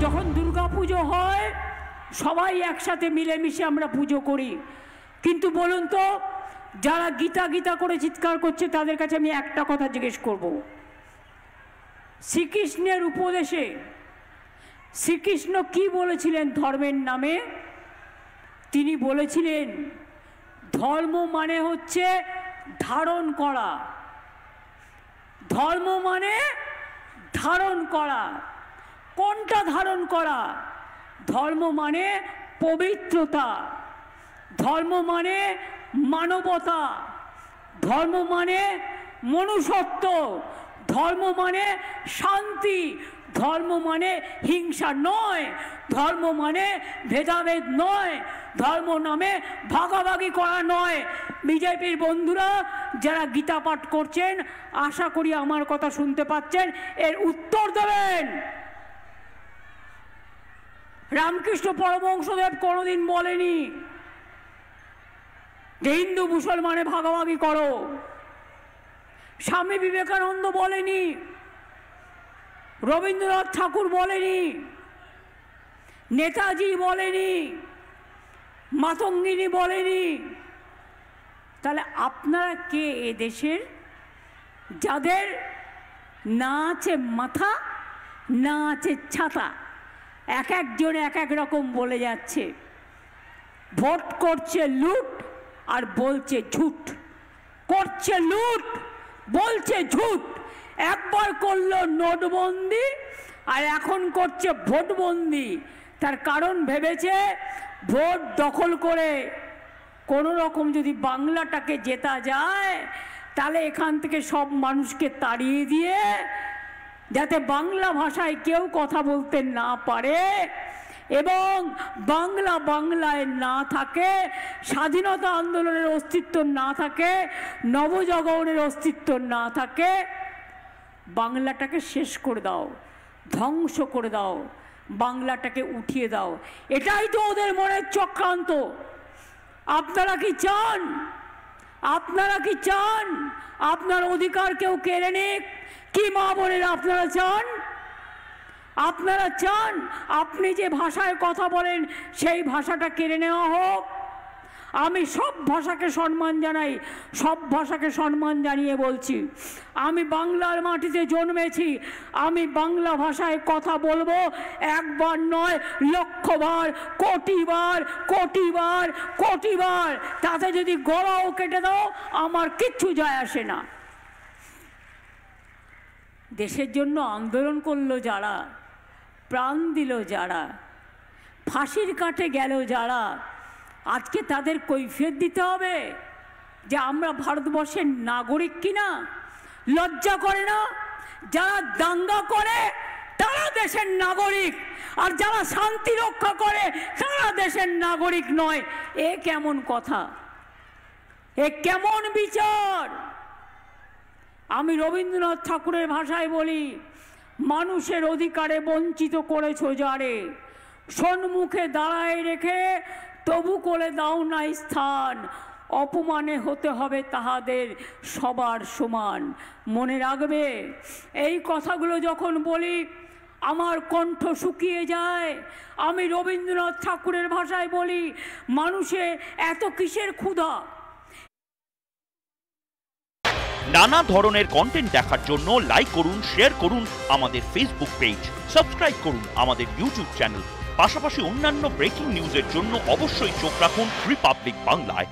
যখন দুর্গা পুজো হয় সবাই একসাথে মিলেমিশে আমরা পুজো করি, কিন্তু বলুন তো যারা গীতা গীতা করে চিৎকার করছে তাদের কাছে আমি একটা কথা জিজ্ঞেস করব। শ্রীকৃষ্ণের উপদেশে শ্রীকৃষ্ণ কি বলেছিলেন ধর্মের নামে? তিনি বলেছিলেন ধর্ম মানে হচ্ছে ধারণ করা। ধর্ম মানে ধারণ করা। কোনটা ধারণ করা? ধর্ম মানে পবিত্রতা, ধর্ম মানে মানবতা, ধর্ম মানে মনুষ্যত্ব, ধর্ম মানে শান্তি, ধর্ম মানে হিংসা নয়, ধর্ম মানে ভেদাভেদ নয়, ধর্ম নামে ভাগাভাগি করা নয়। বিজেপির বন্ধুরা যারা গীতা পাঠ করছেন আশা করি আমার কথা শুনতে পাচ্ছেন, এর উত্তর দেবেন। রামকৃষ্ণ পরমহংসদেব কোনোদিন বলেনি যে হিন্দু মুসলমানে ভাগাভাগি করো। স্বামী বিবেকানন্দ বলেনি, রবীন্দ্রনাথ ঠাকুর বলেনি, নেতাজি বলেনি, মাতঙ্গিনী বলেনি। তাহলে আপনারা কে এ দেশের, যাদের না আছে মাথা না আছে ছাতা? এক একজন এক এক রকম বলে যাচ্ছে। ভোট করছে লুট আর বলছে ঝুট, করছে লুট বলছে ঝুট। একবার করলো নোটবন্দি আর এখন করছে ভোটবন্দি। তার কারণ ভেবেছে ভোট দখল করে কোনো রকম যদি বাংলাটাকে জেতা যায় তাহলে এখান থেকে সব মানুষকে তাড়িয়ে দিয়ে যাতে বাংলা ভাষায় কেউ কথা বলতে না পারে এবং বাংলা বাংলায় না থাকে, স্বাধীনতা আন্দোলনের অস্তিত্ব না থাকে, নবজাগরণের অস্তিত্ব না থাকে, বাংলাটাকে শেষ করে দাও, ধ্বংস করে দাও, বাংলাটাকে উঠিয়ে দাও। এটাই তো ওদের মনের চক্রান্ত। আপনারা কি চান? আপনারা কি চান আপনার অধিকার কেউ কেড়ে নিক? কি মা বোনেরা আপনারা চান? আপনারা চান আপনি যে ভাষায় কথা বলেন সেই ভাষাটা কেড়ে নেওয়া হোক? আমি সব ভাষাকে সম্মান জানাই, সব ভাষাকে সম্মান জানিয়ে বলছি আমি বাংলার মাটিতে জন্মেছি, আমি বাংলা ভাষায় কথা বলবো একবার নয়, লক্ষবার, কোটিবার, কোটিবার, কোটিবার। তাতে যদি গলাও কেটে দাও আমার কিচ্ছু যায় আসে না। দেশের জন্য আন্দোলন করলো যারা, প্রাণ দিল যারা, ফাঁসির কাঠে গেল যারা, আজকে তাদের কৈফিয়ত দিতে হবে যে আমরা ভারতবর্ষের নাগরিক কিনা? লজ্জা করে না? যারা দাঙ্গা করে তারা দেশের নাগরিক, আর যারা শান্তি রক্ষা করে তারা দেশের নাগরিক নয়। এ কেমন কথা? এ কেমন বিচার? আমি রবীন্দ্রনাথ ঠাকুরের ভাষায় বলি, মানুষের অধিকারে বঞ্চিত করেছো যারে, সম্মুখে দাঁড়ায় রেখে তবু করে দাও না স্থান, অপমানে হতে হবে তাহাদের সবার সমান। মনে রাখবে, এই কথাগুলো যখন বলি আমার কণ্ঠ শুকিয়ে যায়। আমি রবীন্দ্রনাথ ঠাকুরের ভাষায় বলি, মানুষের এত কিসের ক্ষুধা? নানা ধরনের কন্টেন্ট দেখার জন্য লাইক করুন, শেয়ার করুন আমাদের ফেসবুক পেজ, সাবস্ক্রাইব করুন আমাদের ইউটিউব চ্যানেল। পাশাপাশি অন্যান্য ব্রেকিং নিউজের জন্য অবশ্যই চোখ রাখুন রিপাবলিক বাংলায়।